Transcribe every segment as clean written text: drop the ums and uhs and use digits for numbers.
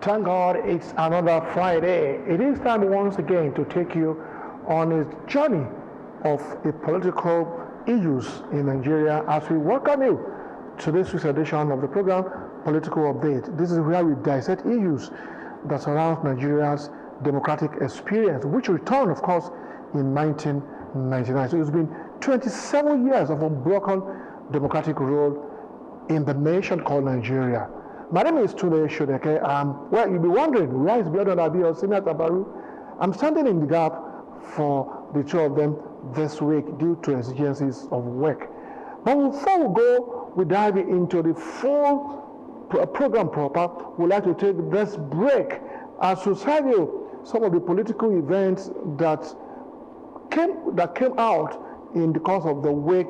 Thank God it's another Friday. It is time once again to take you on a journey of the political issues in Nigeria as we welcome you to this week's edition of the program, Political Update. This is where we dissect issues that surround Nigeria's democratic experience, which returned, of course, in 1999. So it's been 27 years of unbroken democratic rule in the nation called Nigeria. My name is Tunde Shodeke. Well, you'll be wondering, where is Biodun Abi or Senior Tabaru? I'm standing in the gap for the two of them this week due to exigencies of work. But before we go, we dive into the full program proper. We'd like to take this break as to tell you some of the political events that came out in the course of the week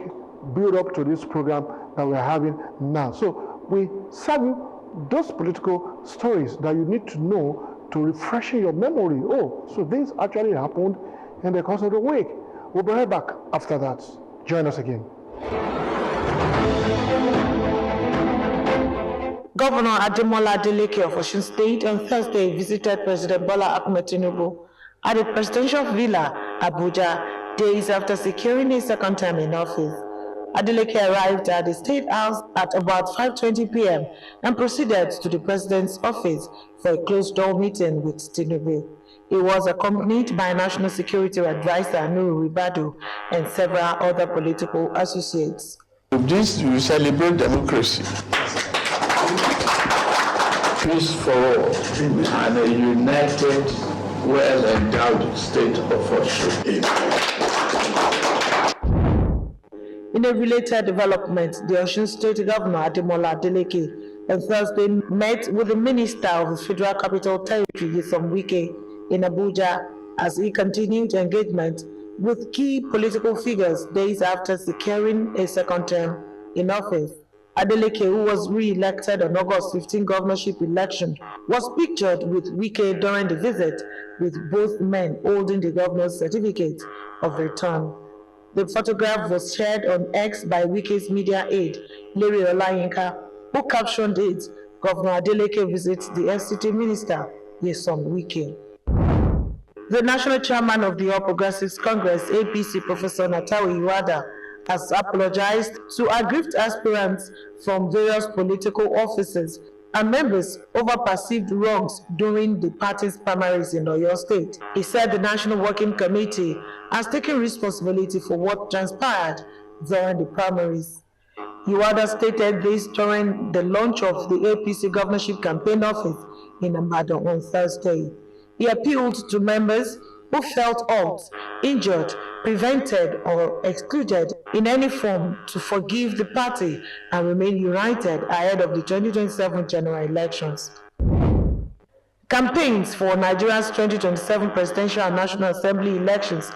build up to this program that we're having now. So we serve you those political stories that you need to know to refresh your memory. Oh, so this actually happened in the course of the week. We'll be right back after that. Join us again. Governor Ademola Adeleke of Osun State on Thursday visited President Bola Ahmed Tinubu at the presidential villa, Abuja, days after securing his second term in office. Adeleke arrived at the State House at about 5:20 p.m. and proceeded to the president's office for a closed-door meeting with Tinubu. He was accompanied by National Security Advisor Nuru Ribadu and several other political associates. With this, we celebrate democracy, peace for all, and a united, well-endowed state of Osun. In a related development, the Osun State Governor Ademola Adeleke on Thursday met with the Minister of the Federal Capital Territory, Nyesom Wike, in Abuja as he continued engagement with key political figures days after securing a second term in office. Adeleke, who was re-elected on August 15 governorship election, was pictured with Wike during the visit, with both men holding the governor's certificate of return. The photograph was shared on X by Wike's media aide, Larry Olayinka, who captioned it, "Governor Adeleke visits the FCT Minister, Nyesom Wike." The national chairman of the All Progressives Congress, APC, Professor Natawi Iwada, has apologized to aggrieved aspirants from various political offices and members over perceived wrongs during the party's primaries in Oyo State. He said the National Working Committee has taken responsibility for what transpired during the primaries. Iwada stated this during the launch of the APC governorship campaign office in Ibadan on Thursday. He appealed to members who felt hurt, injured, prevented, or excluded in any form to forgive the party and remain united ahead of the 2027 general elections. Campaigns for Nigeria's 2027 presidential and national assembly elections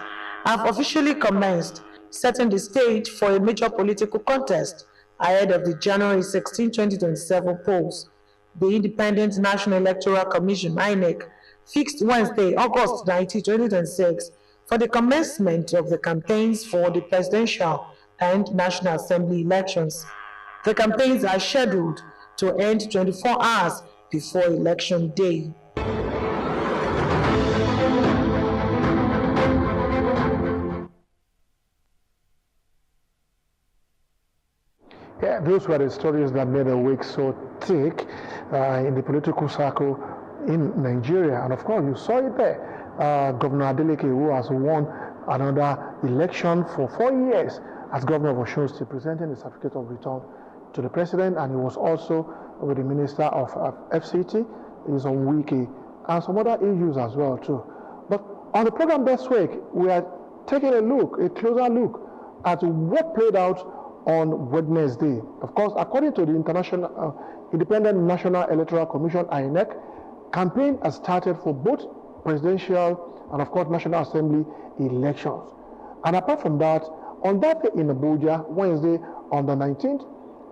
have officially commenced, setting the stage for a major political contest ahead of the January 16, 2027 polls. The Independent National Electoral Commission, INEC, fixed Wednesday, August 19, 2026, for the commencement of the campaigns for the presidential and national assembly elections. The campaigns are scheduled to end 24 hours before election day. Yeah, those were the stories that made the week so thick in the political circle in Nigeria. And of course, you saw it there. Governor Adeleke, who has won another election for 4 years as governor of Osun State, presenting the certificate of return to the president, and he was also with the minister of FCT, Nyesom Wike, and some other issues as well too. But on the program this week, we are taking a closer look at what played out on Wednesday. Of course, according to the Independent National Electoral Commission, INEC, campaign has started for both presidential and, of course, National Assembly elections. And apart from that, on that day in Abuja, Wednesday on the 19th,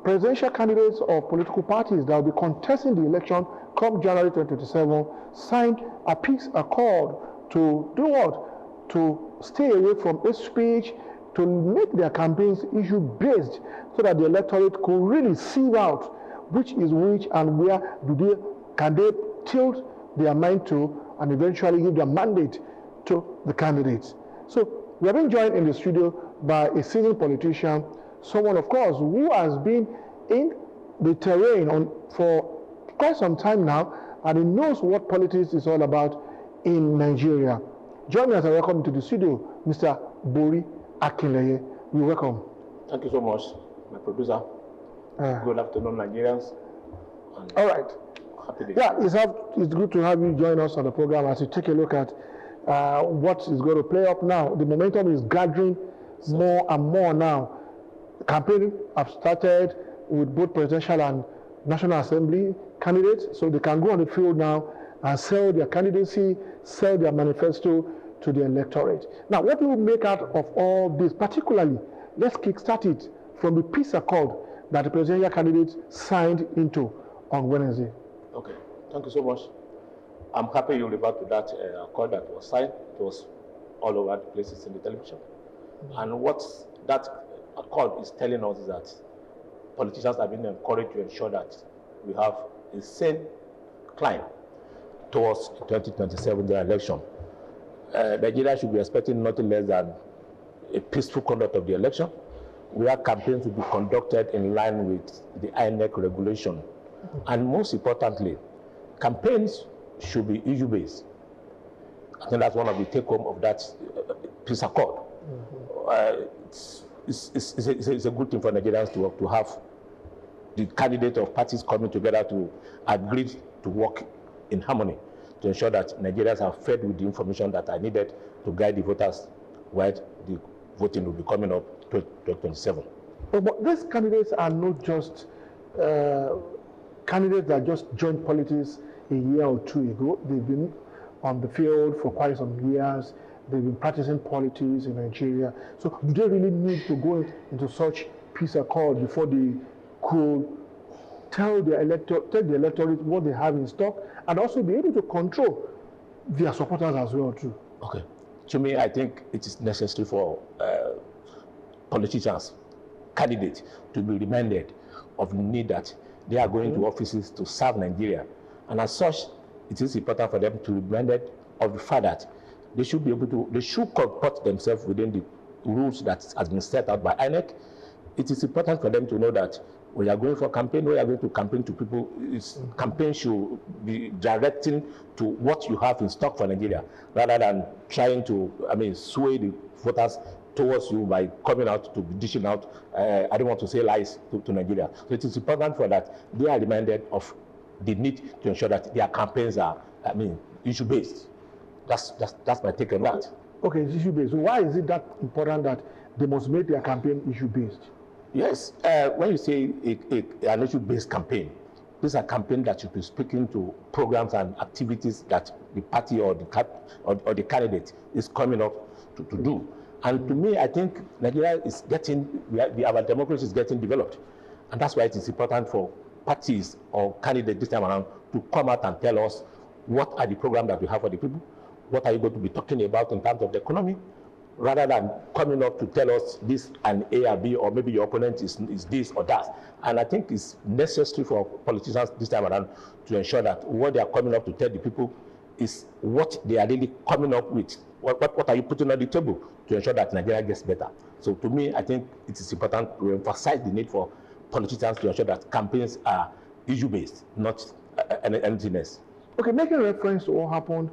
presidential candidates of political parties that will be contesting the election come January 2027 signed a peace accord to do what? To stay away from hate speech, to make their campaigns issue-based so that the electorate could really sieve out which is which and where can they tilt their mind to and eventually give their mandate to the candidates. So we are being joined in the studio by a seasoned politician, someone, of course, who has been in the terrain for quite some time now, and he knows what politics is all about in Nigeria. Join me as I welcome to the studio, Mr. Bori Akinleye. You're welcome. Thank you so much, my producer. Good afternoon, Nigerians. All right. Happy day. Yeah, it's good to have you join us on the program as you take a look at what is going to play up now. The momentum is gathering more and more now. Campaigning have started with both presidential and National Assembly candidates, so they can go on the field now and sell their candidacy, sell their manifesto to the electorate. Now, what do we make out of all this? Particularly, let's kickstart it from the peace accord that the presidential candidates signed into on Wednesday. Okay, thank you so much. I'm happy you referred to that accord that was signed. It was all over the places in the television. And what that accord is telling us is that politicians have been encouraged to ensure that we have a sane climb towards the 2027 election. Nigeria should be expecting nothing less than a peaceful conduct of the election, where campaigns will be conducted in line with the INEC regulation. And most importantly, campaigns should be issue-based. I think that's one of the take-home of that peace accord. It's a good thing for Nigerians to have the candidate of parties coming together to agree to work in harmony to ensure that Nigerians are fed with the information that are needed to guide the voters while the voting will be coming up 2027. But these candidates are not just candidates that just joined politics a year or two ago. They've been on the field for quite some years. They've been practicing politics in Nigeria. So do they really need to go into such peace accord before they could tell the electorate what they have in stock and also be able to control their supporters as well too? Okay. To me, I think it is necessary for politicians, candidates, to be reminded of the need that they are going to offices to serve Nigeria. And as such, it is important for them to be reminded of the fact that they should be able to, they should comport themselves within the rules that has been set out by INEC. It is important for them to know that when you are going for campaign, when you are going to campaign to people, campaign should be directing to what you have in stock for Nigeria, rather than trying to, sway the voters towards you by coming out to dishing out, I don't want to say lies to Nigeria. So it is important for that they are reminded of the need to ensure that their campaigns are, issue-based. That's my take on that. Okay, it's issue-based. So why is it that important that they must make their campaign issue-based? Yes, when you say an issue-based campaign, this is a campaign that should be speaking to programs and activities that the party or the candidate is coming up to do. And to me, I think Nigeria is our democracy is getting developed. And that's why it is important for parties or candidates this time around to come out and tell us what are the programs that we have for the people, what are you going to be talking about in terms of the economy, rather than coming up to tell us this and A or B, or maybe your opponent is this or that. And I think it's necessary for politicians this time around to ensure that what they are coming up to tell the people is what they are really coming up with. What are you putting on the table to ensure that Nigeria gets better? So to me, I think it is important to emphasize the need for politicians to ensure that campaigns are issue-based, not anything else. Okay, making reference to what happened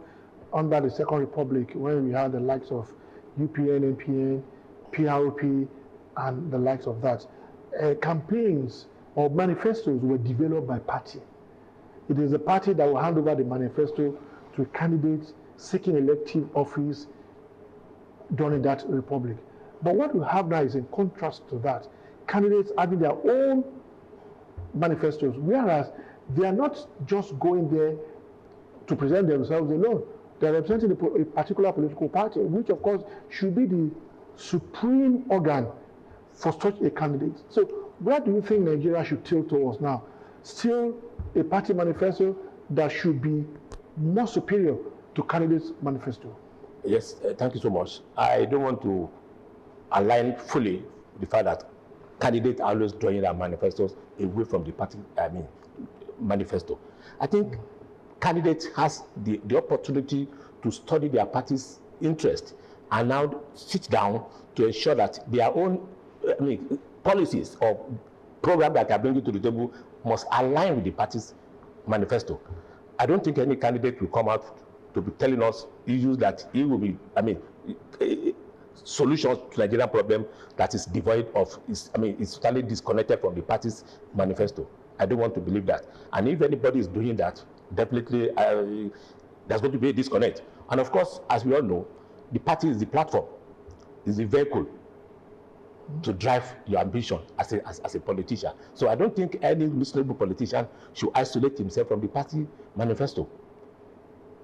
under the Second Republic, when we had the likes of UPN, NPN, PRP, and the likes of that, campaigns or manifestos were developed by party. It is the party that will hand over the manifesto to candidates seeking elective office during that republic. But what we have now is in contrast to that, candidates having their own manifestos, whereas they are not just going there to present themselves alone. They are representing a particular political party, which of course should be the supreme organ for such a candidate. So where do you think Nigeria should tilt towards now? Still a party manifesto that should be more superior to candidates' manifesto? Yes, thank you so much. I don't want to align fully with the fact that candidates are always drawing their manifestos away from the party, manifesto. I think candidate has the opportunity to study their party's interest and now sit down to ensure that their own policies or programs that they are bringing to the table must align with the party's manifesto. I don't think any candidate will come out to be telling us issues that he will be, solutions to the Nigerian problem that is devoid of, is totally disconnected from the party's manifesto. I don't want to believe that. And if anybody is doing that, definitely there's going to be a disconnect. And of course, as we all know, the party is the platform, is the vehicle to drive your ambition as a politician. So I don't think any reasonable politician should isolate himself from the party manifesto.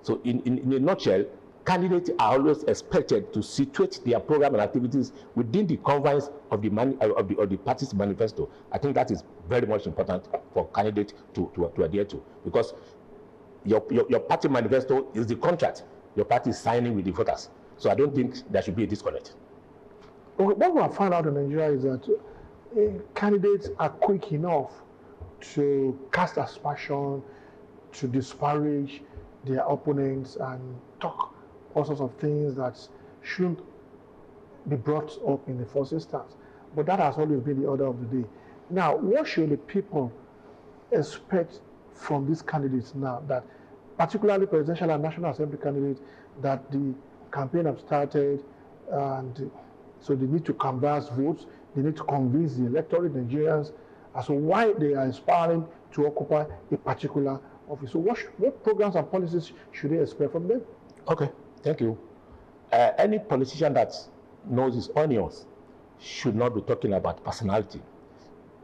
So in a nutshell, candidates are always expected to situate their program and activities within the confines of the party's manifesto. I think that is very much important for candidates to adhere to, because your party manifesto is the contract your party is signing with the voters. So I don't think there should be a disconnect. What we have found out in Nigeria is that candidates are quick enough to cast aspersion, to disparage their opponents and talk all sorts of things that shouldn't be brought up in the first instance. But that has always been the order of the day. Now, what should the people expect from these candidates now, that particularly presidential and national assembly candidates, that the campaign have started, and so they need to canvass votes, they need to convince the electorate Nigerians as to why they are aspiring to occupy a particular office. So what programs and policies should they expect from them? Okay, thank you. Any politician that knows his onions should not be talking about personality.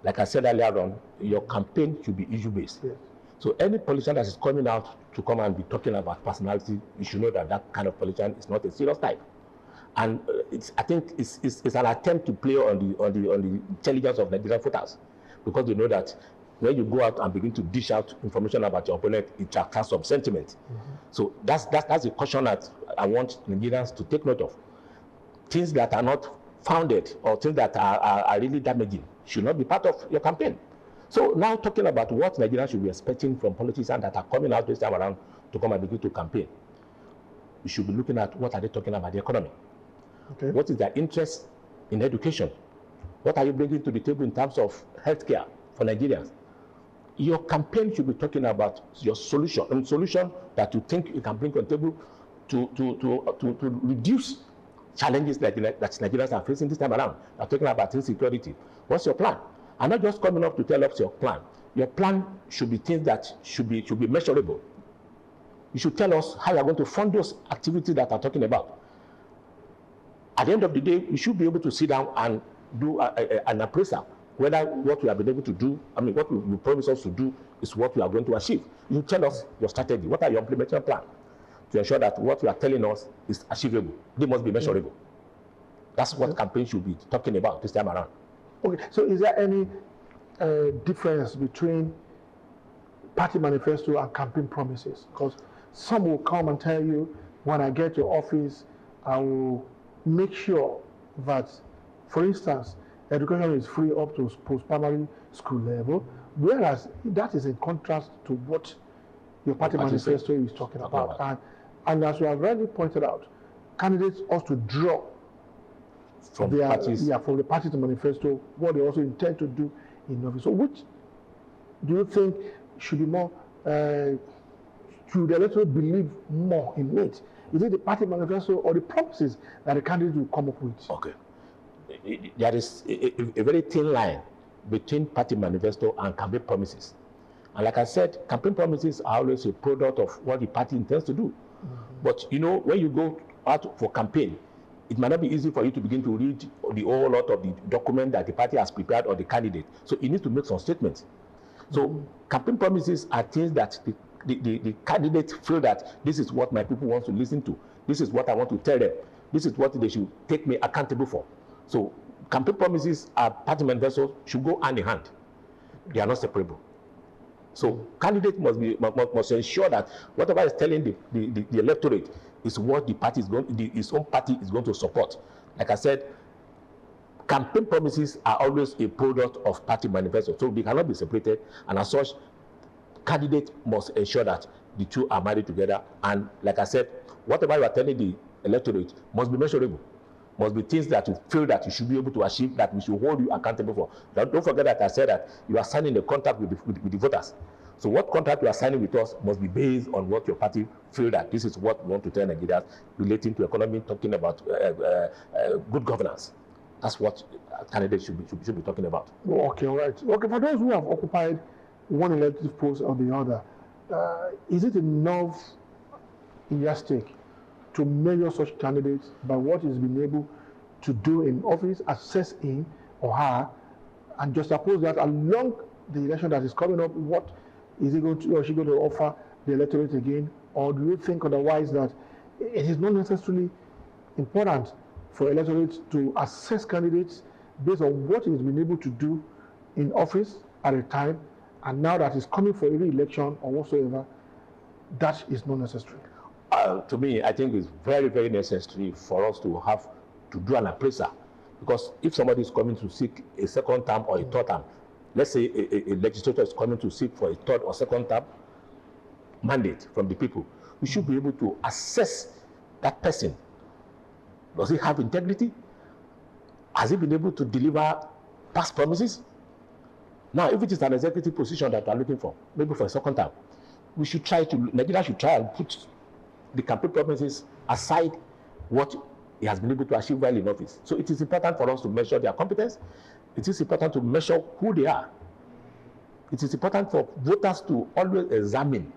Like I said earlier on, your campaign should be issue-based. Yes. So any politician that is coming out to come and be talking about personality, you should know that that kind of politician is not a serious type. And I think it's an attempt to play on the intelligence of Nigerian voters, because they know that when you go out and begin to dish out information about your opponent, it attracts some sentiment. Mm-hmm. So that's a caution that I want Nigerians to take note of. Things that are not founded or things that are really damaging should not be part of your campaign. So now talking about what Nigerians should be expecting from politicians that are coming out this time around to come and begin to campaign, we should be looking at what are they talking about the economy. Okay. What is their interest in education? What are you bringing to the table in terms of healthcare for Nigerians? Your campaign should be talking about your solution that you think you can bring to the table to reduce challenges that Nigerians are facing this time around. You're talking about insecurity. What's your plan? And not just coming up to tell us your plan. Your plan should be things that should be measurable. You should tell us how you're going to fund those activities that I'm talking about. At the end of the day, we should be able to sit down and do an appraisal, whether what we have been able to do, what we promise us to do is what we are going to achieve. You tell us your strategy. What are your implementation plan to ensure that what you are telling us is achievable? They must be measurable. That's what campaign should be talking about this time around. Okay, so is there any difference between party manifesto and campaign promises? Because some will come and tell you, when I get to office, I will make sure that, for instance, education is free up to post-primary school level, whereas that is in contrast to what your party manifesto is talking about. And as you have already pointed out, candidates ought to draw from the party to manifesto what they also intend to do in office. So which do you think should be more, should the electorate believe more in it? Is it the party manifesto or the promises that the candidate will come up with? Okay. There is a very thin line between party manifesto and campaign promises. And like I said, campaign promises are always a product of what the party intends to do. Mm-hmm. But when you go out for campaign, it might not be easy for you to begin to read the whole lot of the document that the party has prepared or the candidate. So you need to make some statements. So campaign promises are things that the candidates feel that this is what my people want to listen to. This is what I want to tell them. This is what they should take me accountable for. So campaign promises and party manifesto should go hand in hand. They are not separable. So candidates must ensure that whatever is telling the electorate is what the party is his own party is going to support. Like I said, campaign promises are always a product of party manifesto, so they cannot be separated. And as such, candidates must ensure that the two are married together. And like I said, whatever you are telling the electorate must be measurable, must be things that you feel that you should be able to achieve, that we should hold you accountable for. Don't forget that I said that you are signing a contract with the voters. So what contract you are signing with us must be based on what your party feel that this is what we want to tell Nigerians relating to economy, talking about good governance. That's what candidates should be talking about. Okay, all right. Okay, for those who have occupied one elective post or the other, is it enough in your stake to measure such candidates by what he's been able to do in office, assess him or her, and just suppose that along the election that is coming up, what is he going to or she going to offer the electorate again? Or do you think otherwise that it is not necessarily important for electorates to assess candidates based on what he's been able to do in office at a time, and now that he's coming for every election or whatsoever, that is not necessary? To me, I think it's very, very necessary for us to have to do an appraisal, because if somebody is coming to seek a second term or a third term, let's say a legislator is coming to seek for a third or second term mandate from the people, we should be able to assess that person. Does he have integrity? Has he been able to deliver past promises? Now, if it is an executive position that we are looking for, maybe for a second term, Nigeria should try and put the campaign promises aside what he has been able to achieve while in office. So it is important for us to measure their competence. It is important to measure who they are. It is important for voters to always examine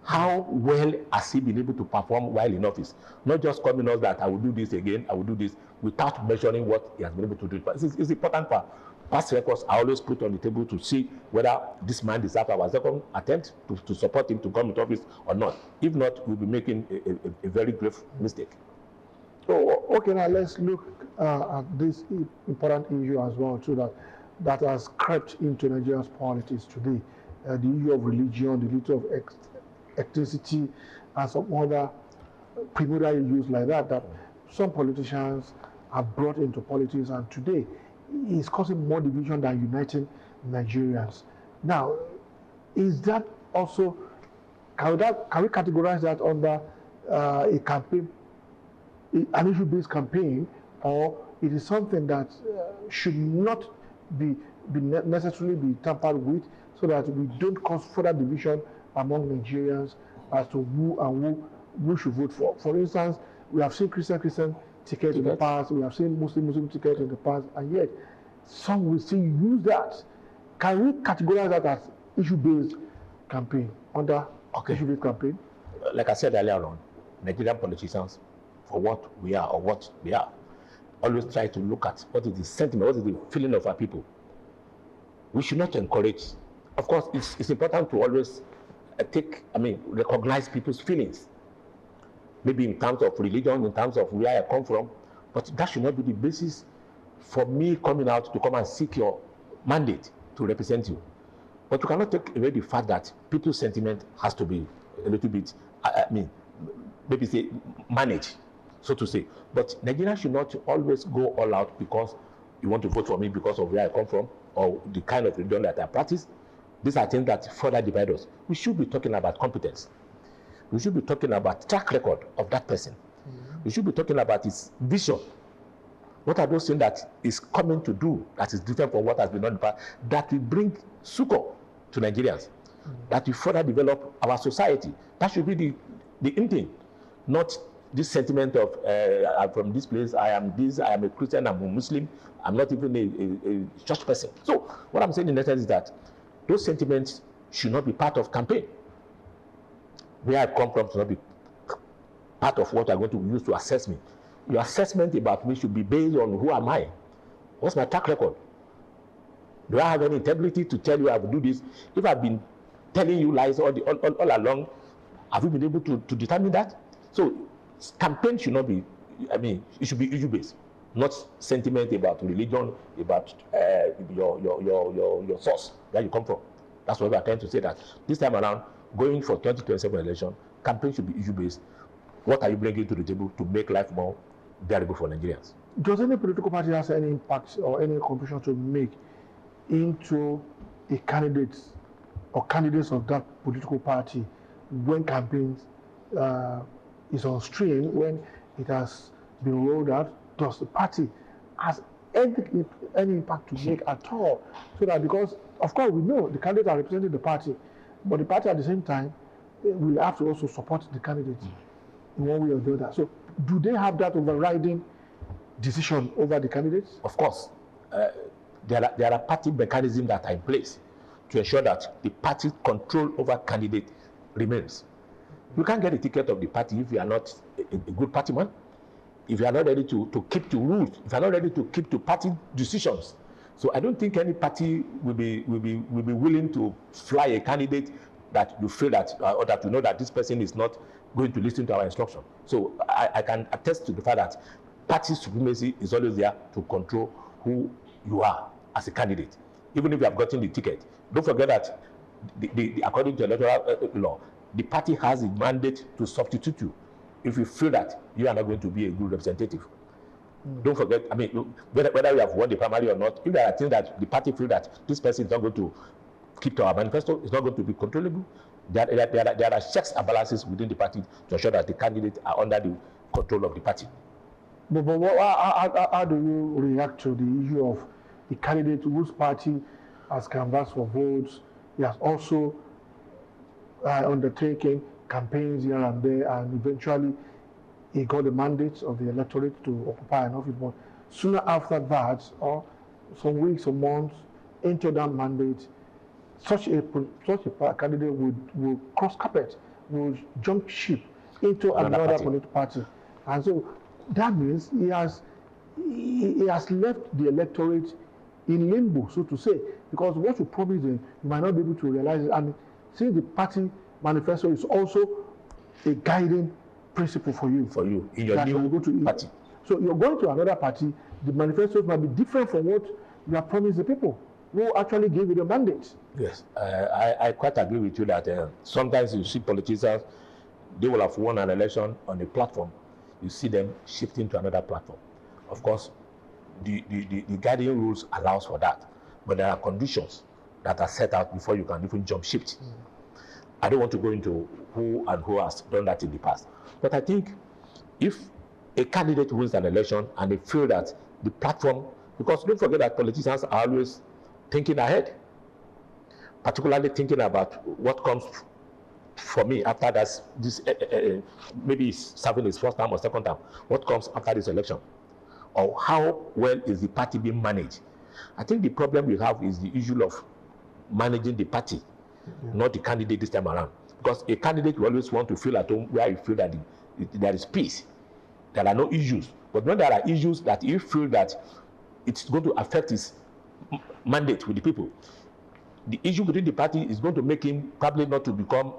how well has he been able to perform while in office. Not just coming us that I will do this again, I will do this, without measuring what he has been able to do. But it's important for past records. I always put on the table to see whether this man deserves our second attempt to support him to come into office or not. If not, we'll be making a very grave mistake. So, okay, now let's look at this important issue as well, too, that has crept into Nigeria's politics today. The issue of religion, the issue of ethnicity, and some other primordial issues like that some politicians have brought into politics, and today is causing more division than uniting Nigerians. Now, is that also, can we categorize that under a campaign, an issue-based campaign, or it is something that should not be necessarily be tampered with, so that we don't cause further division among Nigerians as to who should vote for? For instance, we have seen Christian ticket in the past, we have seen Muslim ticket in the past, and yet some will still use that. Can we categorize that as issue-based campaign, under issue-based campaign? Like I said earlier on, Nigerian politicians, for what we are or what they are, always try to look at what is the sentiment, what is the feeling of our people. We should not encourage. Of course, it's important to always recognize people's feelings, maybe in terms of religion, in terms of where I come from, but that should not be the basis for me coming out to come and seek your mandate to represent you. But you cannot take away the fact that people's sentiment has to be a little bit, maybe say, managed, so to say. But Nigeria should not always go all out because you want to vote for me because of where I come from or the kind of religion that I practice. These are things that further divide us. We should be talking about competence. We should be talking about track record of that person. We should be talking about his vision. What are those things that is coming to do that is different from what has been done in the past, that will bring succor to Nigerians, that will further develop our society? That should be the intent, not this sentiment of I'm from this place, I am this, I am a Christian, I'm a Muslim, I'm not even a church person. So what I'm saying in essence is that those sentiments should not be part of campaign. Where I come from should not be part of what I'm going to use to assess me. Your assessment about me should be based on who am I? What's my track record? Do I have any integrity to tell you I will do this? If I've been telling you lies all along, have you been able to determine that? So campaign should not be, it should be issue-based, not sentiment about religion, about your source, where you come from. That's what we are trying to say, that this time around, going for 2027 election, campaign should be issue-based. What are you bringing to the table to make life more bearable for Nigerians? Does any political party have any impact or any contribution to make into a candidate or candidates of that political party when campaigns is on stream, when it has been rolled out, does the party has any impact to make at all? So that, because of course we know the candidates are representing the party, but the party at the same time will have to also support the candidates in one way or the other. So do they have that overriding decision over the candidates? Of course. There are party mechanisms that are in place to ensure that the party control over candidate remains. You can't get a ticket of the party if you are not a good party man, if you are not ready to keep to rules, if you are not ready to keep to party decisions. So I don't think any party will be willing to fly a candidate that you feel that, or that you know that this person is not going to listen to our instruction. So I can attest to the fact that party supremacy is always there to control who you are as a candidate, even if you have gotten the ticket. Don't forget that according to electoral law, the party has a mandate to substitute you if you feel that you are not going to be a good representative. Don't forget, I mean, whether you have won the primary or not, if there are things that the party feel that this person is not going to keep to our manifesto, it's not going to be controllable, there are checks and balances within the party to ensure that the candidates are under the control of the party. But how do you react to the issue of the candidate whose party has canvassed for votes? He has also undertaken campaigns here and there, and eventually he got the mandate of the electorate to occupy an office. But sooner after that, or some weeks or months into that mandate, such a candidate would cross carpet, would jump ship into another political party. And so that means he has left the electorate in limbo, so to say, because what you promise them, you might not be able to realize it. And since the party manifesto is also a guiding principle for you in your new party. So you're going to another party, the manifestos might be different from what you have promised the people who actually gave you the mandate. Yes, I quite agree with you that sometimes you see politicians, they will have won an election on a platform, you see them shifting to another platform. Of course, the guiding rules allows for that, but there are conditions that are set out before you can even jump shift. I don't want to go into who has done that in the past, but I think if a candidate wins an election and they feel that the platform, because don't forget that politicians are always thinking ahead, particularly thinking about what comes for me after this maybe serving his first term or second term, what comes after this election, or how well is the party being managed. I think the problem we have is the issue of managing the party, not the candidate this time around. Because a candidate will always want to feel at home where you feel that there is peace, there are no issues. But when there are issues that you feel that it's going to affect his mandate with the people, the issue within the party is going to make him probably not to become,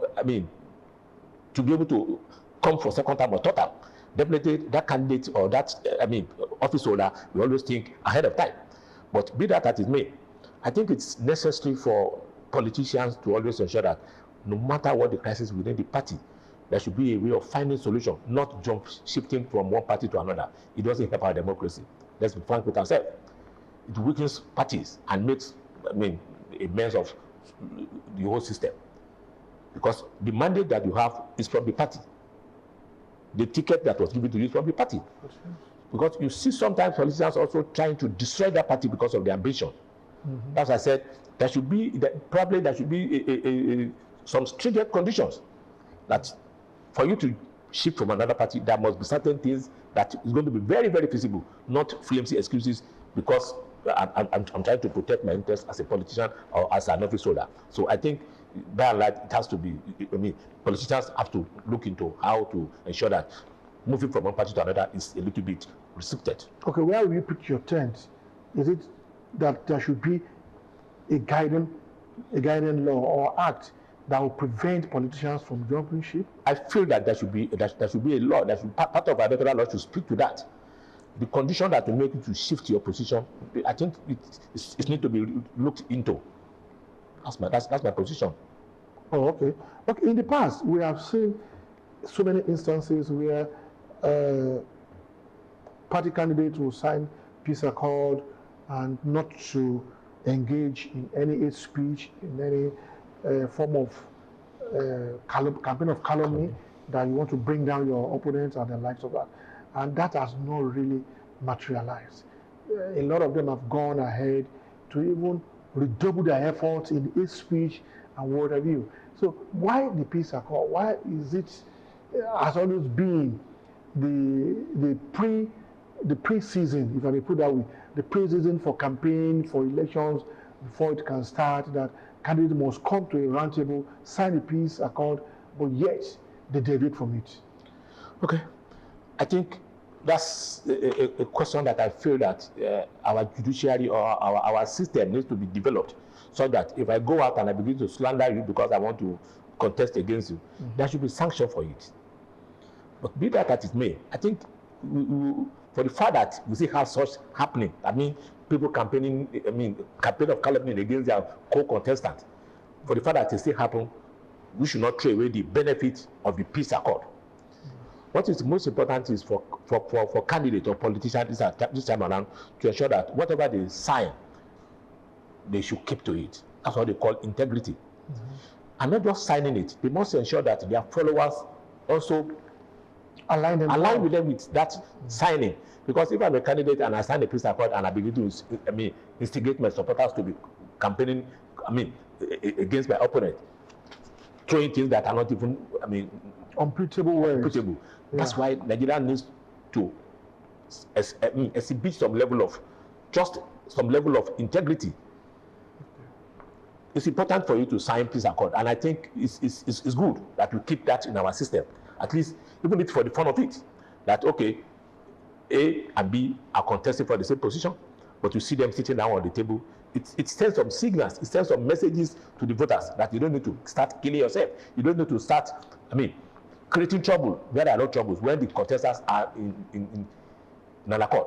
to be able to come for second time or third time. Definitely that candidate or that, office holder will always think ahead of time. But be that as it may, I think it's necessary for politicians to always ensure that no matter what the crisis within the party, there should be a way of finding solution, not shifting from one party to another. It doesn't help our democracy. Let's be frank with ourselves. It weakens parties and makes, a mess of the whole system. Because the mandate that you have is from the party. The ticket that was given to you is from the party. Because you see sometimes politicians also trying to destroy that party because of their ambition. As I said, there should be some stringent conditions that for you to shift from another party, there must be certain things that is going to be very, very feasible, not flimsy excuses because I'm trying to protect my interests as a politician or as an office holder. So I think by and large it has to be, politicians have to look into how to ensure that moving from one party to another is a little bit restricted. Okay, where will you pitch your tent? Is it that there should be a guiding law or act that will prevent politicians from jumping ship? I feel that there should be a law. Part of our electoral law should speak to that. The condition that will make you to shift your position, I think it needs to be looked into. That's my position. Oh, okay. Okay. In the past, we have seen so many instances where party candidates will sign peace accord and not to engage in any hate speech, in any form of campaign of calumny, that you want to bring down your opponents and the likes of that. And that has not really materialized. A lot of them have gone ahead to even redouble their efforts in hate speech and what have you. So why the peace accord? Why is it has always been the pre-season, if I may put that way, the pre-season for campaign, for elections, before it can start, that candidates must come to a round table, sign a peace accord, but yet they deviate from it? Okay, I think that's a question that I feel that our judiciary or our system needs to be developed, so that if I go out and I begin to slander you because I want to contest against you, there should be sanction for it. But be that as it may, I think for the fact that we see how such happening, I mean, people campaign of calumny against their co-contestant, for the fact that it still happen, we should not throw away the benefit of the peace accord. What is most important is for candidates or politicians this time around to ensure that whatever they sign, they should keep to it. That's what they call integrity. And not just signing it, they must ensure that their followers also align with them with that signing. Because if I'm a candidate and I sign a peace accord and I begin to instigate my supporters to be campaigning against my opponent, throwing things that are not even unputable. That's why Nigeria needs to exhibit some level of integrity. It's important for you to sign peace accord, and I think it's good that we keep that in our system. At least, even if for the fun of it, that okay, A and B are contesting for the same position, but you see them sitting down on the table. It sends some signals, it sends some messages to the voters that you don't need to start killing yourself. You don't need to start, creating trouble where there are no troubles, when the contestants are in an accord.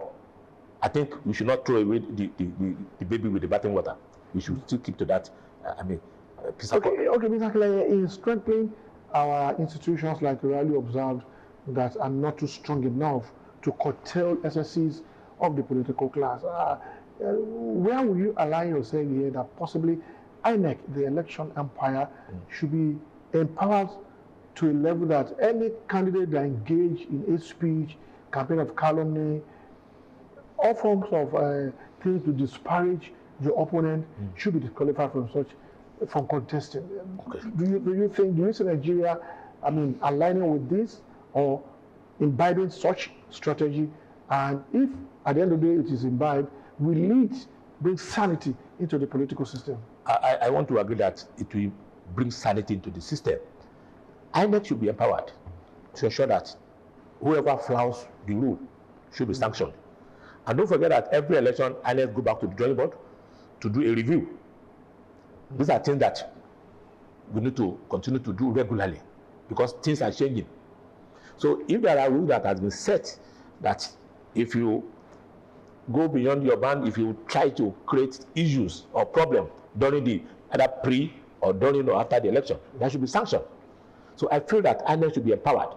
I think we should not throw away the baby with the bathwater. We should still keep to that, peace accord. Okay, Mr. Clay, in strengthening our institutions, like we really observed, that are not too strong enough to curtail excesses of the political class, where will you align yourself here that possibly INEC, the election empire, should be empowered to a level that any candidate that engage in hate speech, campaign of calumny, all forms of things to disparage your opponent should be disqualified from contesting? Okay. Do you see Nigeria, aligning with this or imbibing such strategy? And if at the end of the day it is imbibed, will it bring sanity into the political system? I want to agree that it will bring sanity into the system. INEC should be empowered to ensure that whoever flouts the rule should be sanctioned. And don't forget that every election, INEC go back to the drawing board to do a review. These are things that we need to continue to do regularly because things are changing. So if there are rules that has been set that if you go beyond your band, if you try to create issues or problems during the either pre or during or after the election, that should be sanctioned. So I feel that INEC should be empowered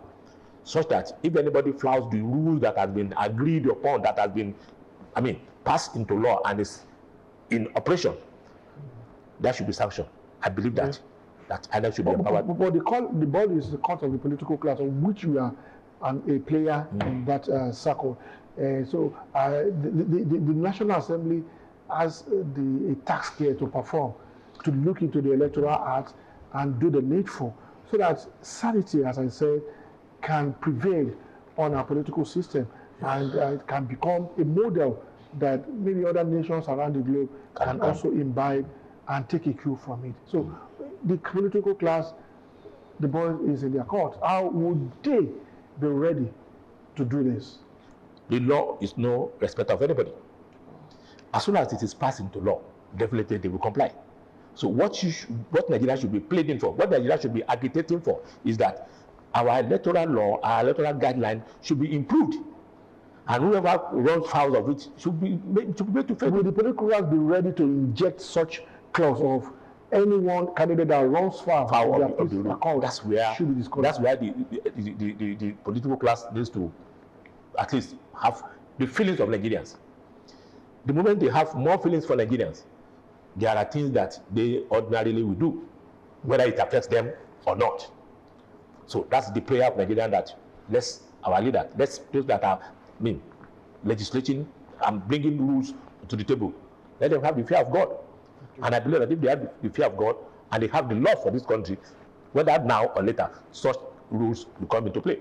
such that if anybody flouts the rules that has been agreed upon, that has been, passed into law and is in operation, that should be sanctioned. I believe that INEC should be empowered. But the ball is the court of the political class, of which you are a player in that circle. So the National Assembly has a task here to perform, to look into the Electoral Act and do the needful, so that sanity, as I said, can prevail on our political system, and it can become a model that maybe other nations around the globe can also imbibe and take a cue from it. So the political class, the ball is in their court. How would they be ready to do this? The law is no respect of anybody. As soon as it is passed into law, definitely they will comply. So what Nigeria should be pleading for, what Nigeria should be agitating for, is that our electoral law, our electoral guideline should be improved. And whoever runs foul of it should be made to fail. Will the political class be ready to inject such clause of anyone candidate that runs foul of the rule? That's where the political class needs to at least have the feelings of Nigerians. The moment they have more feelings for Nigerians, there are things that they ordinarily will do, whether it affects them or not. So that's the prayer of Nigeria, that our leader, those that are legislating and bringing rules to the table, let them have the fear of God. And I believe that if they have the fear of God and they have the love for this country, whether now or later, such rules will come into play.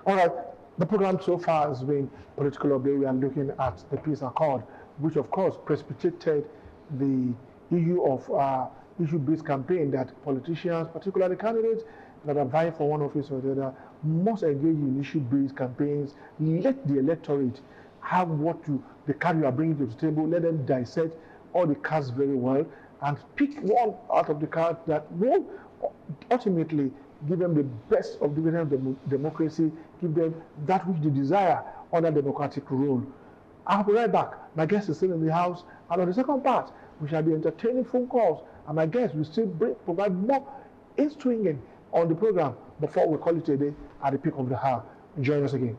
All right. The program so far has been political update. We are looking at the peace accord, which of course precipitated the issue of issue-based campaign that politicians, particularly candidates that are vying for one office or the other, must engage in issue-based campaigns. Let the electorate have the card you are bringing to the table. Let them dissect all the cards very well and pick one out of the cards that will ultimately give them the best of dividend democracy, give them that which they desire under democratic rule. I'll be right back. My guest is still in the house, and on the second part, we shall be entertaining phone calls, and my guest will still provide more instringing on the program before we call it a day at the peak of the hour. Join us again.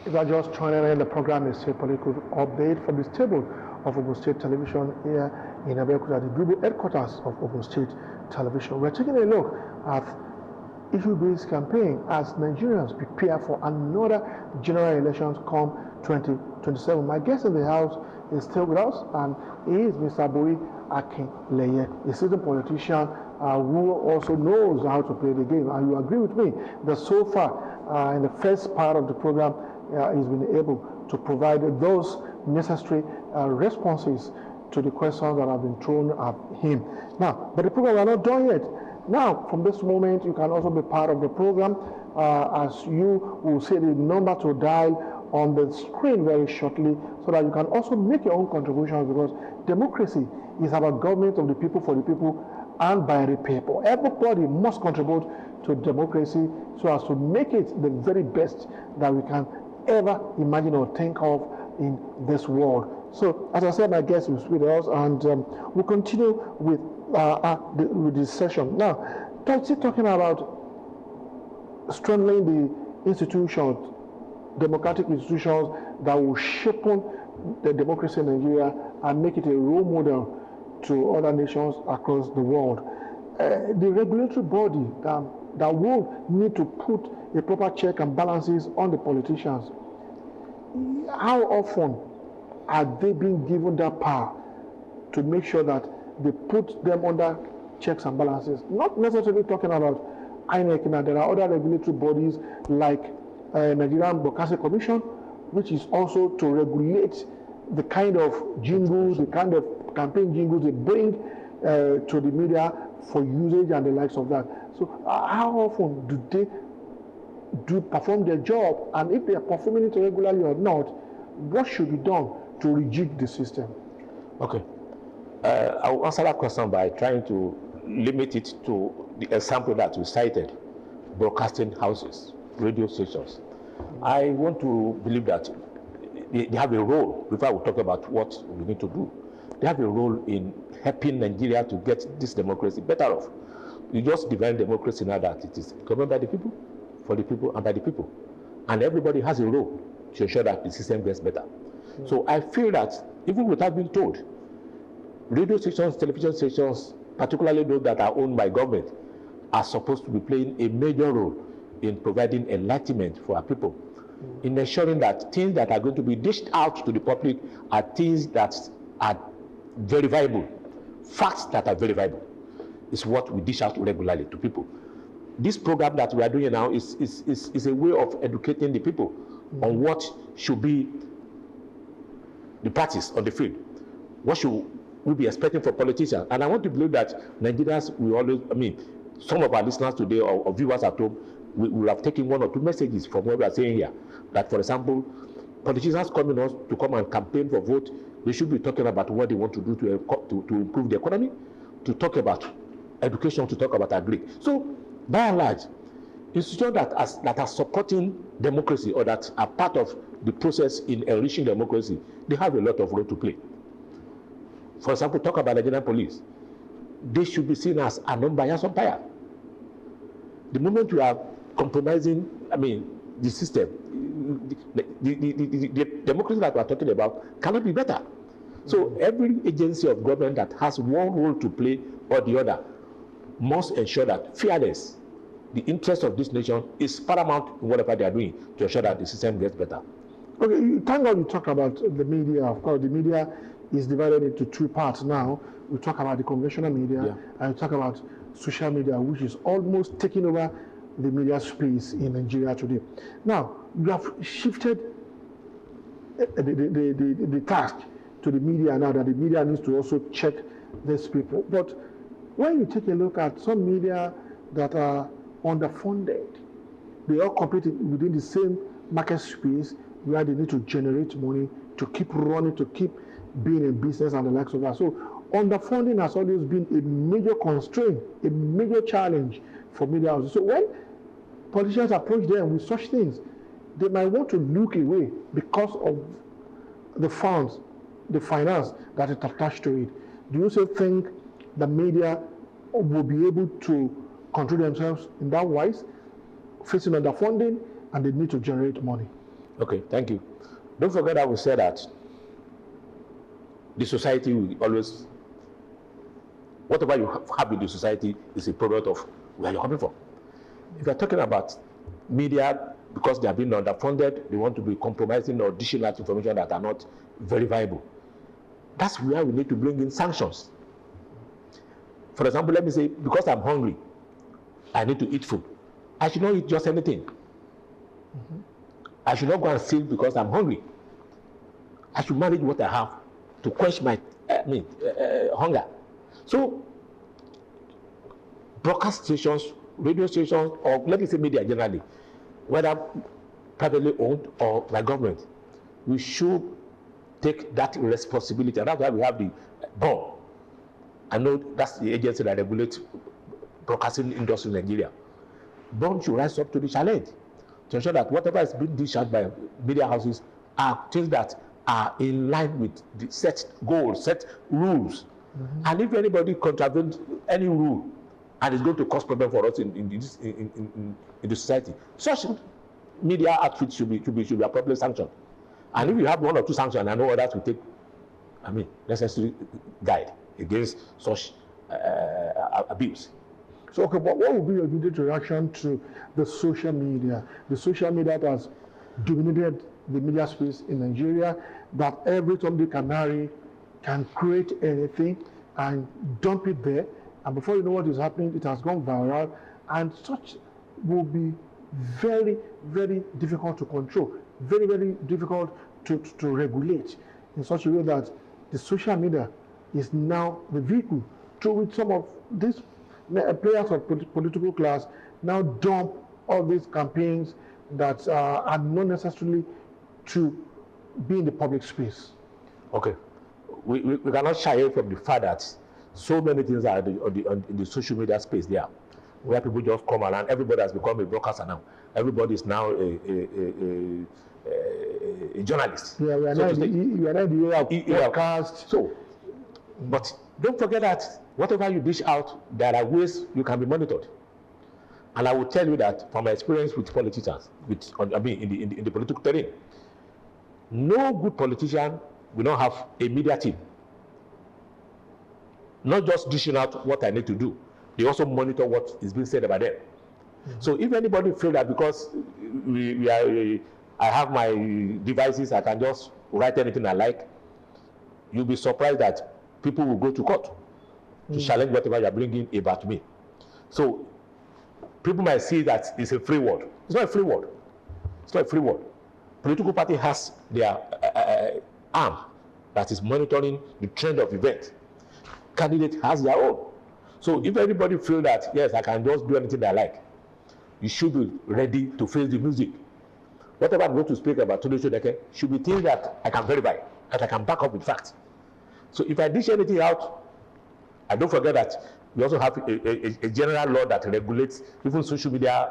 If you are just joining in, the program is a political update from the table of Ogun State Television here in Abeokuta, the global headquarters of Ogun State Television. We're taking a look at issue-based campaign as Nigerians prepare for another general elections come 2027. My guest in the house is still with us, and he is Mr. Boyi Akinleye, a seasoned politician who also knows how to play the game. And you agree with me that so far in the first part of the program, he's been able to provide those necessary responses to the questions that have been thrown at him. Now, but the program are not done yet. Now, from this moment, you can also be part of the program as you will see the number to dial on the screen very shortly, so that you can also make your own contributions, because democracy is about government of the people, for the people, and by the people. Everybody must contribute to democracy so as to make it the very best that we can ever imagine or think of in this world. So, as I said, my guest is with us, and we'll continue with this session. Now, talking about strengthening the institutions, democratic institutions that will shape the democracy in Nigeria and make it a role model to other nations across the world. The regulatory body that will need to put a proper check and balances on the politicians. How often are they being given that power to make sure that they put them under checks and balances? Not necessarily talking about INEC. Now, there are other regulatory bodies like Nigerian Broadcasting Commission, which is also to regulate the kind of jingles, the kind of campaign jingles they bring to the media for usage and the likes of that. So how often do they perform their job, and if they are performing it regularly or not, what should be done to rejig the system? Okay. I'll answer that question by trying to limit it to the example that you cited, broadcasting houses, radio stations. I want to believe that they have a role, before we talk about what we need to do. They have a role in helping Nigeria to get this democracy better off. You just define democracy now that it is governed by the people, for the people, and by the people. And everybody has a role to ensure that the system gets better. So I feel that even without being told, radio stations, television stations, particularly those that are owned by government, are supposed to be playing a major role in providing enlightenment for our people, in ensuring that things that are going to be dished out to the public are things that are verifiable, facts that are verifiable. Is what we dish out regularly to people. This program that we are doing now is a way of educating the people on what should be the practice on the field. What should we be expecting for politicians? And I want to believe that Nigerians will always, some of our listeners today or viewers at home will have taken one or two messages from what we are saying here. That, for example, politicians coming us to come and campaign for vote, they should be talking about what they want to do to improve the economy, to talk about education, to talk about agri. So, by and large, institutions that are supporting democracy or that are part of the process in enriching democracy, they have a lot of role to play. For example, talk about Nigerian police. They should be seen as a non-biased umpire. The moment you are compromising, the system, the democracy that we are talking about cannot be better. So every agency of government that has one role to play or the other must ensure that fairness, the interest of this nation, is paramount in whatever they are doing to ensure that the system gets better. Okay, thank God you talked about the media. Of course, the media is divided into two parts now. We talk about the conventional media, and we talk about social media, which is almost taking over the media space in Nigeria today. Now, you have shifted the task to the media now, that the media needs to also check these people. But when you take a look at some media that are underfunded, they all compete within the same market space where they need to generate money to keep running, to keep being in business and the likes of that. So underfunding has always been a major constraint, a major challenge for media houses. So when politicians approach them with such things, they might want to look away because of the funds, the finance that is attached to it. Do you still think the media will be able to control themselves in that wise, facing underfunding, and they need to generate money? Okay, thank you. Don't forget that we said that the society will always, whatever you have in the society is a product of where you're coming from. If you're talking about media, because they have been underfunded, they want to be compromising or dishing out information that are not very viable. That's where we need to bring in sanctions. For example, let me say, because I'm hungry, I need to eat food. I should not eat just anything. I should not go and steal because I'm hungry. I should manage what I have to quench my hunger. So, broadcast stations, radio stations, or let me say media generally, whether privately owned or by government, we should take that responsibility. And that's why we have the BON. I know that's the agency that regulates broadcasting industry in Nigeria. BON should rise up to the challenge to ensure that whatever is being discharged by media houses are things that are in line with the set goals, set rules. And if anybody contravenes any rule, and it's going to cause problem for us in the society, such media outfits should be appropriately sanctioned. And if you have one or two sanctions, I know others will take, necessary guide against such abuse. So, okay, but what would be your immediate reaction to the social media? The social media that has dominated the media space in Nigeria, that every somebody can marry, can create anything and dump it there, and before you know what is happening, it has gone viral, and such will be very, very difficult to control, very, very difficult to regulate, in such a way that the social media is now the vehicle through which some of these players of political class now dump all these campaigns that are not necessarily to be in the public space. Okay, we cannot shy away from the fact that so many things are in the social media space there, where people just come around. Everybody has become a broadcaster now. Everybody is now a journalist. Yeah, we are not the era of podcast. So, but don't forget that whatever you dish out, there are ways you can be monitored. And I will tell you that from my experience with politicians, in the political terrain, no good politician will not have a media team. Not just dishing out what I need to do, they also monitor what is being said about them. So if anybody feels that because I have my devices, I can just write anything I like, you'll be surprised that people will go to court to challenge whatever you're bringing about me. So people might see that it's a free word. It's not a free word. It's not a free word. Political party has their arm that is monitoring the trend of events. Candidate has their own. So if everybody feels that, yes, I can just do anything I like, you should be ready to face the music. Whatever I'm going to speak about today should be things that I can verify, that I can back up with facts. So if I dish anything out, I don't forget that we also have a general law that regulates even social media.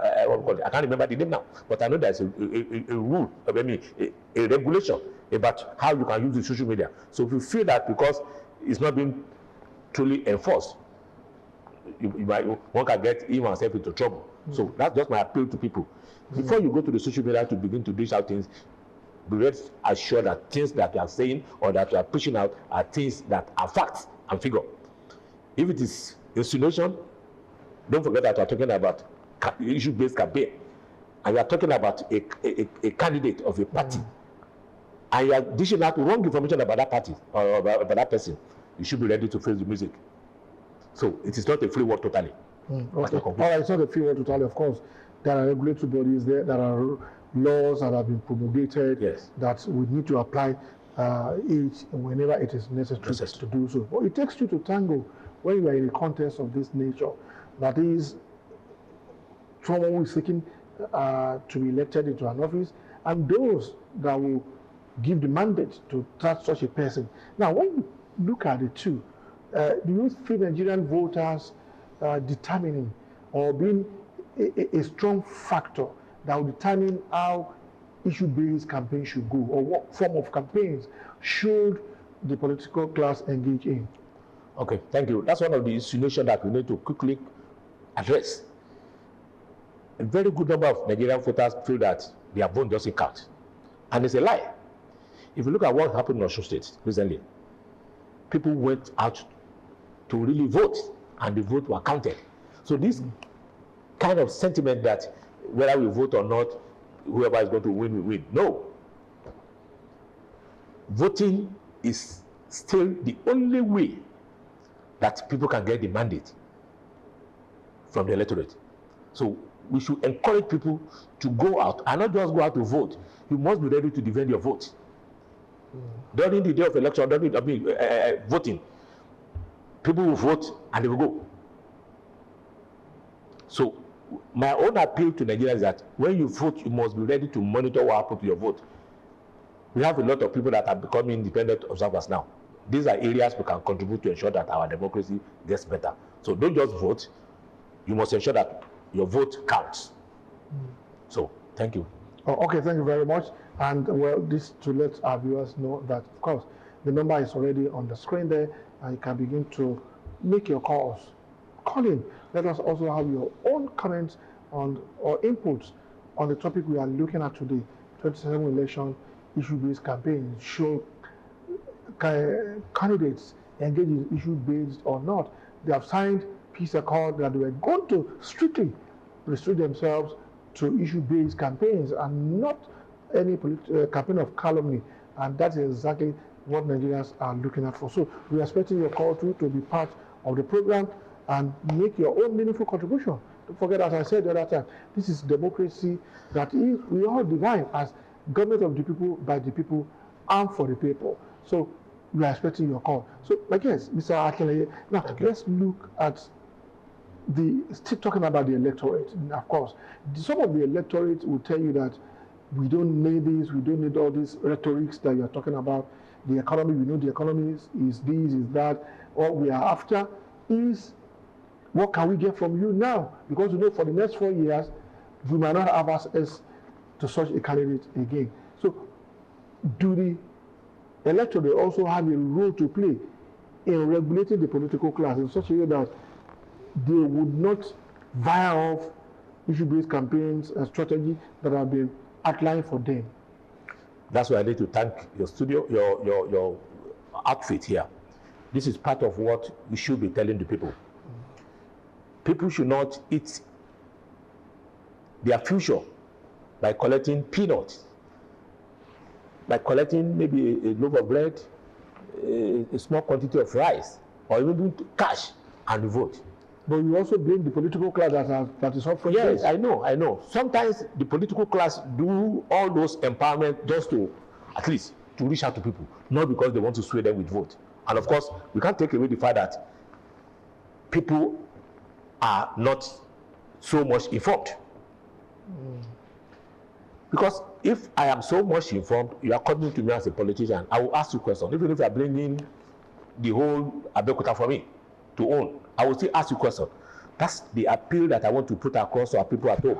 I can't remember the name now, but I know there's a rule, a regulation about how you can use the social media. So if you feel that because it's not being truly enforced, one can get him and himself into trouble. So that's just my appeal to people. Before you go to the social media to begin to dish out things, be very assured that things that you are saying or that you are pushing out are things that are facts and figure. If it is insinuation, don't forget that we are talking about issue-based campaign, and we are talking about a candidate of a party, and you are dishing out wrong information about that party or about that person. You should be ready to face the music. So it is not a free word totally. Okay. All right, it's not a free word totally. Of course, there are regulatory bodies there. There are laws that have been promulgated that we need to apply each whenever it is necessary to do so. But it takes two to tango when you are in a contest of this nature. That is, someone who is seeking to be elected into an office, and those that will give the mandate to such a person. Now, when you look at the two, do you feel Nigerian voters determining or being a strong factor that will determine how issue-based campaign should go, or what form of campaigns should the political class engage in? Okay, thank you. That's one of the insinuations that we need to quickly address. A very good number of Nigerian voters feel that their vote doesn't count, and it's a lie. If you look at what happened in Osun State recently, people went out to really vote, and the vote were counted. So this kind of sentiment that whether we vote or not, whoever is going to win, will win. No. Voting is still the only way that people can get the mandate from the electorate. So we should encourage people to go out, and not just go out to vote. You must be ready to defend your vote. During the day of election, voting, people will vote and they will go. So my own appeal to Nigerians is that when you vote, you must be ready to monitor what happens to your vote. We have a lot of people that are becoming independent observers now. These are areas we can contribute to ensure that our democracy gets better. So don't just vote. You must ensure that your vote counts. So thank you. Oh, okay, thank you very much. And well, this to let our viewers know that, of course, the number is already on the screen there, and you can begin to make your calls. Call in. Let us also have your own comments on or inputs on the topic we are looking at today. 2027 election issue-based campaign. Should candidates engage in issue-based or not? They have signed peace accord that they were going to strictly restrict themselves to issue-based campaigns and not any campaign of calumny, and that's exactly what Nigerians are looking at for. So we are expecting your call to be part of the program and make your own meaningful contribution. Don't forget, as I said the other time, this is democracy that is, we all define as government of the people, by the people, and for the people. So we are expecting your call. So my guest, Mr. Akinleye, now let's look at still talking about the electorate. Of course, some of the electorate will tell you that we don't need this, we don't need all these rhetorics that you're talking about. The economy, we know the economy is this, is that. What we are after is, what can we get from you now? Because we know for the next 4 years, we might not have access to such a candidate again. So do the electorate also have a role to play in regulating the political class in such a way that they would not veer off issue-based campaigns and strategy that have been outlined for them? That's why I need to thank your studio, your outfit here. This is part of what we should be telling the people. People should not eat their future by collecting peanuts, by collecting maybe a loaf of bread, a small quantity of rice, or even cash and vote. But you also blame the political class that is offering. Yes, I know. Sometimes the political class do all those empowerment just to, at least, to reach out to people, not because they want to sway them with vote. And of course, we can't take away the fact that people are not so much informed. Because if I am so much informed, you are coming to me as a politician, I will ask you questions. Even if you are bringing the whole Abeokuta for me to own, I will still ask you questions. That's the appeal that I want to put across to our people at home.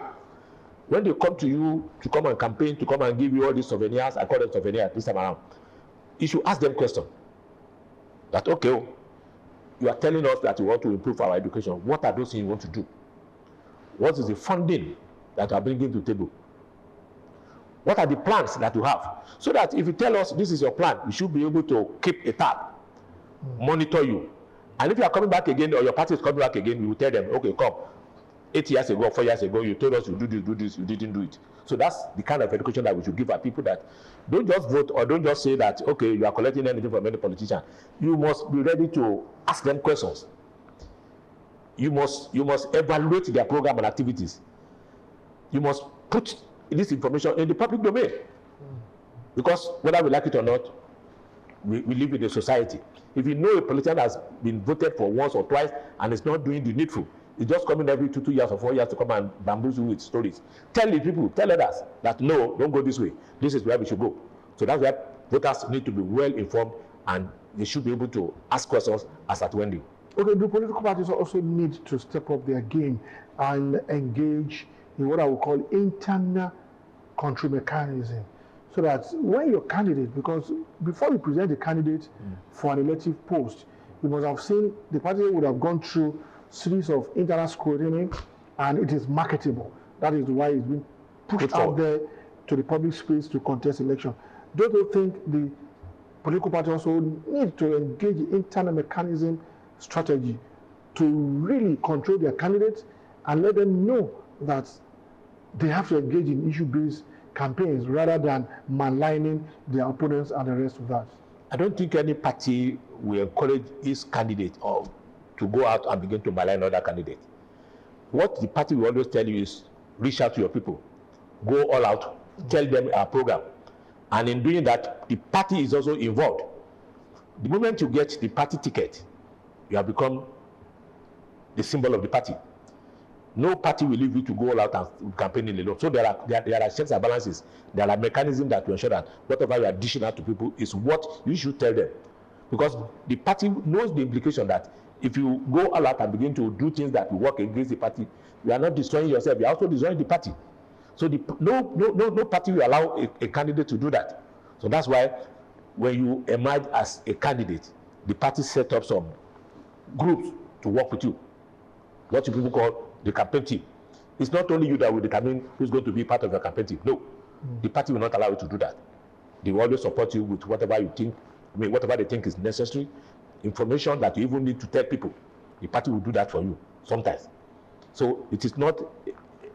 When they come to you to come and campaign, to come and give you all these souvenirs, I call them souvenirs this time around, you should ask them questions. That, okay, you are telling us that you want to improve our education. What are those things you want to do? What is the funding that you are bringing to the table? What are the plans that you have? So that if you tell us this is your plan, we should be able to keep a tab, monitor you. And if you are coming back again, or your party is coming back again, we will tell them, okay, come. 8 years ago, 4 years ago, you told us you do this, you didn't do it. So that's the kind of education that we should give our people, that don't just vote or don't just say that, okay, you are collecting anything from any politician. You must be ready to ask them questions. You must evaluate their program and activities. You must put this information in the public domain. Because whether we like it or not, we live in a society. If you know a politician has been voted for once or twice and is not doing the needful, it's just coming every 2 years or 4 years to come and bamboozle with stories. Tell the people, tell others that no, don't go this way. This is where we should go. So that's why voters need to be well informed, and they should be able to ask questions as at when they. Okay, the political parties also need to step up their game and engage in what I would call internal control mechanism, so that when your candidate, because before you present a candidate for an elective post, you must have seen the party would have gone through series of internal scrutiny, and it is marketable. That is why it's been pushed out there to the public space to contest election. Don't you think the political party also need to engage in internal mechanism strategy to really control their candidates and let them know that they have to engage in issue-based campaigns rather than maligning their opponents and the rest of that? I don't think any party will encourage its candidate or to go out and begin to malign other candidates. What the party will always tell you is reach out to your people, go all out, tell them our program. And in doing that, the party is also involved. The moment you get the party ticket, you have become the symbol of the party. No party will leave you to go all out and campaign alone. So there are checks and balances. There are mechanisms that will ensure that whatever you are dishing out to people is what you should tell them. Because the party knows the implication that if you go all out and begin to do things that will work against the party, you are not destroying yourself, you are also destroying the party. So no party will allow a candidate to do that. So that's why when you emerge as a candidate, the party set up some groups to work with you. What you people call the campaign team. It's not only you that will determine who's going to be part of your campaign team. No, the party will not allow you to do that. They will always support you with whatever you think, whatever they think is necessary, information that you even need to tell people. The party will do that for you sometimes. So it is not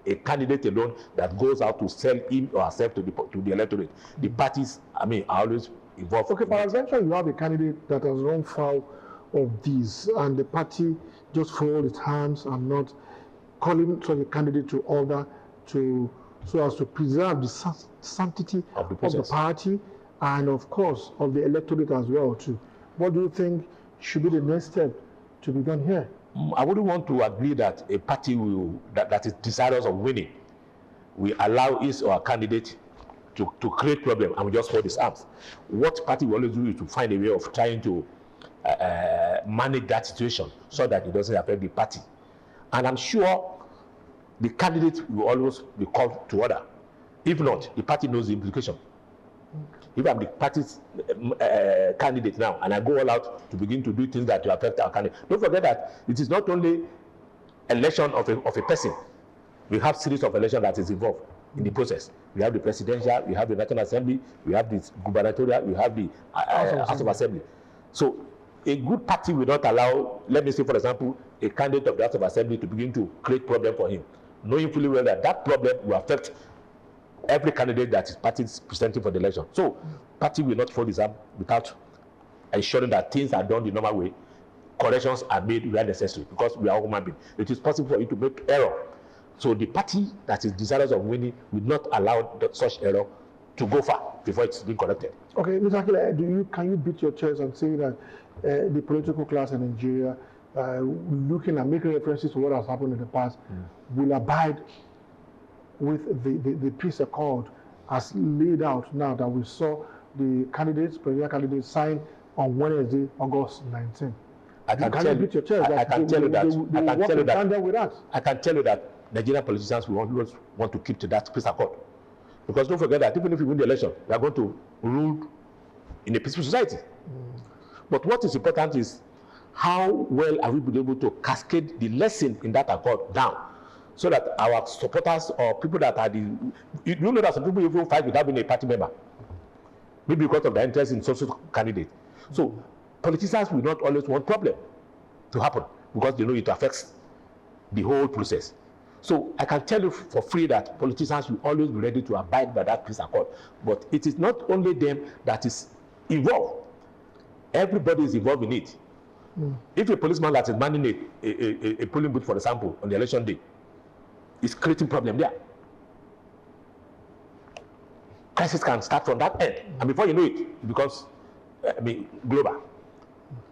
a candidate alone that goes out to sell him or herself to the electorate. The parties, are always involved. Okay, for example, you have a candidate that has run foul of these, and the party just fold its hands and not calling such a candidate to order so as to preserve the sanctity of the party and, of course, of the electorate as well too. What do you think should be the next step to be done here? I wouldn't want to agree that a party that is desirous of winning will allow his or her candidate to create problem and will just hold his arms. What party will always do is to find a way of trying to manage that situation so that it doesn't affect the party. And I'm sure the candidate will always be called to order. If not, the party knows the implication. If I'm the party's candidate now and I go all out to begin to do things that will affect our candidate, don't forget that it is not only election of a person. We have series of elections that is involved in the process. We have the presidential, we have the National Assembly, we have the gubernatorial, we have the House of Assembly. So a good party will not allow, let me say for example, a candidate of the House of Assembly to begin to create problem for him, knowing fully well that that problem will affect every candidate that his party is presenting for the election. So party will not fold his arm without ensuring that things are done the normal way. Corrections are made where necessary, because we are human beings. It is possible for you to make error. So the party that is desirous of winning will not allow such error to go far before it's been corrected. Okay, Mr. Akile, can you beat your chest and say that the political class in Nigeria, looking and making references to what has happened in the past, will abide with the peace accord as laid out now that we saw the presidential candidates sign on Wednesday, August 19th? I can tell you that Nigerian politicians will always want to keep to that peace accord. Because don't forget that even if we win the election, we are going to rule in a peaceful society. But what is important is how well are we been able to cascade the lesson in that accord down, so that our supporters or people that are you know that some people even fight without being a party member, maybe because of their interest in social candidate. So politicians will not always want problem to happen because they know it affects the whole process. So I can tell you for free that politicians will always be ready to abide by that peace accord. But it is not only them that is involved. Everybody is involved in it. If a policeman that is manning a polling booth, for example, on the election day, is creating problem there, crisis can start from that end. And before you know it, it becomes global.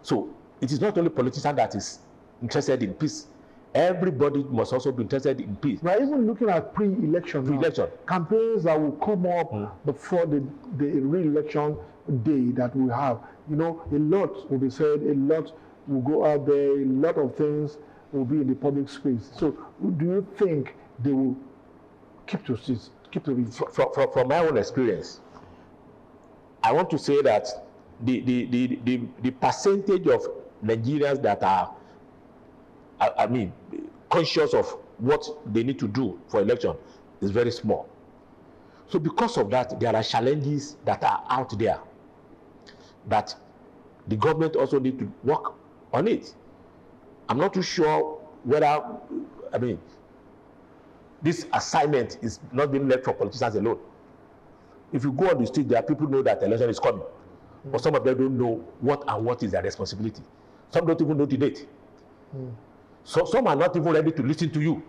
So it is not only politicians that is interested in peace. Everybody must also be interested in peace. We're even looking at pre-election campaigns that will come up before the re-election day that we have. You know, a lot will be said, a lot will go out there, a lot of things will be in the public space. So do you think they will keep to this? From my own experience, I want to say that the percentage of Nigerians that are conscious of what they need to do for election is very small. So because of that, there are challenges that are out there that the government also need to work on it. I'm not too sure whether, this assignment is not being left for politicians alone. If you go on the street, there are people who know that the election is coming, but some of them don't know what is their responsibility. Some don't even know the date. So some are not even ready to listen to you.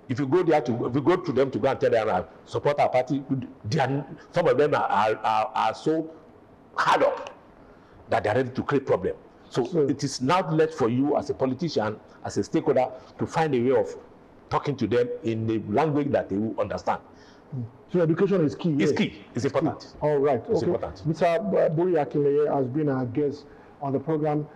If you go there if you go to them to go and tell them support our party, some of them are so hard up that they are ready to create problem. So it is now left for you as a politician, as a stakeholder, to find a way of talking to them in the language that they will understand. So education is key. It's key. It's important. Key. All right. It's important. Mr. Buri Akinleye has been our guest on the program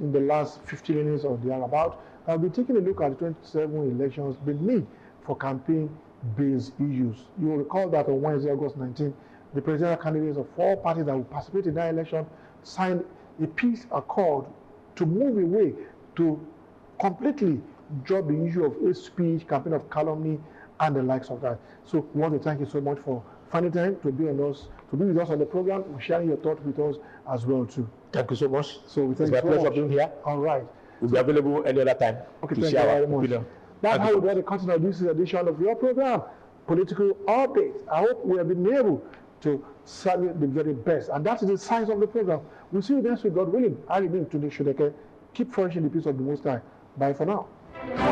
in the last 50 minutes or thereabout. I'll be taking a look at the 27 elections being made for campaign-based issues. You will recall that on Wednesday, August 19, the presidential candidates of 4 parties that will participate in that election signed a peace accord to move away to completely drop the issue of hate speech, campaign of calumny, and the likes of that. So we want to thank you so much for finding time to be with us on the program, sharing your thoughts with us as well too. Thank you so much. So we thank it's you my pleasure being here. All right. We'll be available any other time to share our opinion. That's how we get the content of this edition of your program, Political Update. I hope we have been able to serve you the very best. And that is the size of the program. We'll see you next week, God willing. I remain Tunde Shodeke. Keep flourishing the peace of the Most High. Bye for now.